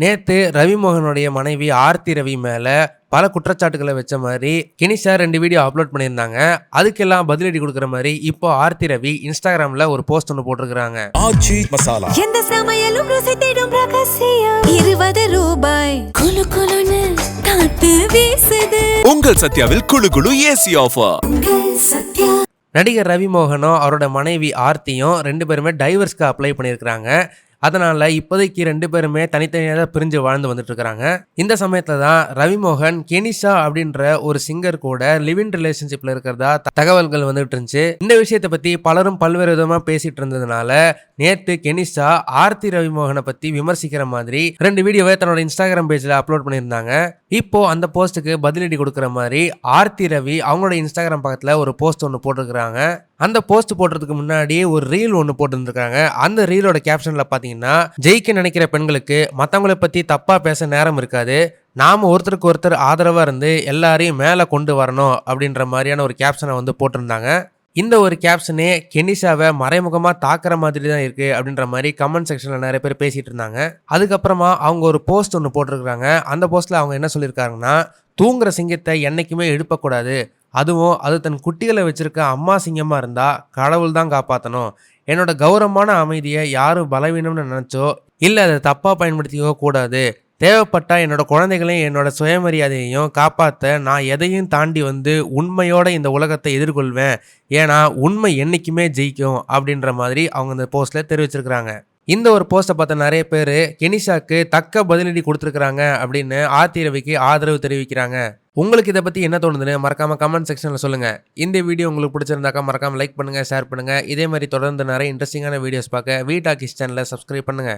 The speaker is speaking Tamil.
நேத்து ரவிமோகனுடைய மனைவி ஆர்த்தி ரவி மேல பல குற்றச்சாட்டுகளை வச்ச மாதிரி கினிஷா 2 வீடியோ அப்லோட் பண்ணியிருந்தாங்க. அதுக்கெல்லாம் பதிலடி கொடுக்குற மாதிரி இப்போ ஆர்த்தி ரவி இன்ஸ்டாகிராம்ல ஒரு போஸ்ட் ஒன்று போட்டிருக்காங்க. ஆச்சி மசாலா எந்த சமையலும் ருசி தேடும் ரகசியம் 20 ரூபாய் குலு குலுன்னு காத்து வீசுது. உங்கள் சத்யாவில் குளு குளு ஏசி ஆஃபர். சத்யா நடிகர் ரவிமோகனும் அவரோட மனைவி ஆர்த்தியும் 2 பேருமே டைவர்ஸ்க்கு அப்ளை பண்ணியிருக்கிறாங்க. அதனால இப்போதைக்கு 2 பேருமே தனித்தனியாக தான் பிரிஞ்சு வாழ்ந்து வந்துட்டு இருக்காங்க. இந்த சமயத்துல தான் ரவிமோகன் கெனிஷா அப்படின்ற ஒரு சிங்கர் கூட லிவ் இன் ரிலேஷன்ஷிப்ல இருக்கிறதா தகவல்கள் வந்துட்டு இருந்துச்சு. இந்த விஷயத்தை பத்தி பலரும் பல்வேறு விதமா பேசிட்டு இருந்ததுனால நேத்து கெனிஷா ஆர்த்தி ரவிமோகனை பத்தி விமர்சிக்கிற மாதிரி 2 வீடியோவை தன்னோட இன்ஸ்டாகிராம் பேஜ்ல அப்லோட் பண்ணியிருந்தாங்க. இப்போ அந்த போஸ்ட்டுக்கு பதிலடி கொடுக்குற மாதிரி ஆர்த்தி ரவி அவங்களோட இன்ஸ்டாகிராம் பக்கத்துல ஒரு போஸ்ட் ஒன்று போட்டிருக்கிறாங்க. அந்த போஸ்ட் போடுறதுக்கு முன்னாடி ஒரு ரீல் ஒன்று போட்டுருக்காங்க. அந்த ரீலோட கேப்ஷன்ல பாத்தீங்கன்னா, ஜெயிக்க நினைக்கிற பெண்களுக்கு மற்றவங்களை பத்தி தப்பா பேச நேரம் இருக்காது, நாம ஒருத்தருக்கு ஒருத்தர் ஆதரவா இருந்து எல்லாரையும் மேல கொண்டு வரணும் அப்படின்ற மாதிரியான ஒரு கேப்ஷனை வந்து போட்டிருந்தாங்க. இந்த ஒரு கேப்ஷனே கெனிஷாவை மறைமுகமா தாக்குற மாதிரி தான் இருக்கு அப்படின்ற மாதிரி கமெண்ட் செக்ஷன்ல நிறைய பேர் பேசிட்டு இருந்தாங்க. அதுக்கப்புறமா அவங்க ஒரு போஸ்ட் ஒன்று போட்டிருக்காங்க. அந்த போஸ்ட்ல அவங்க என்ன சொல்லியிருக்காங்கன்னா, தூங்குற சிங்கத்தை என்னைக்குமே எழுப்பக்கூடாது, அதுவும் அது தன் குட்டிகளை வச்சிருக்க அம்மா சிங்கமா இருந்தா கடவுள் தான் காப்பாற்றணும். என்னோட கௌரவமான அமைதியை யாரும் பலவீனம்னு நினைச்சோ இல்லை அதை தப்பா பயன்படுத்திக்கோ கூடாது. தேவைப்பட்டா என்னோட குழந்தைகளையும் என்னோட சுயமரியாதையையும் காப்பாற்ற நான் எதையும் தாண்டி வந்து உண்மையோட இந்த உலகத்தை எதிர்கொள்வேன். ஏன்னா உண்மை என்னைக்குமே ஜெயிக்கும் அப்படின்ற மாதிரி அவங்க இந்த போஸ்ட்ல தெரிவிச்சிருக்கிறாங்க. இந்த ஒரு போஸ்ட்டை பார்த்த நிறைய பேர் கெனிஷாக்கு தக்க பதிலடி கொடுத்துருக்காங்க அப்படின்னு ஆர்த்தி ரவிக்கு ஆதரவு தெரிவிக்கிறாங்க. உங்களுக்கு இதை பற்றி என்ன தோணுதுன்னு மறக்காம கமெண்ட் செக்ஷனில் சொல்லுங்க. இந்த வீடியோ உங்களுக்கு பிடிச்சிருந்தாக்கா மறக்காம லைக் பண்ணுங்க, ஷேர் பண்ணுங்க. இதே மாதிரி தொடர்ந்து நிறைய இன்ட்ரெஸ்டிங்கான வீடியோஸ் பார்க்க வி டாக்கிஸ் சேனலை சப்ஸ்கிரைப் பண்ணுங்க.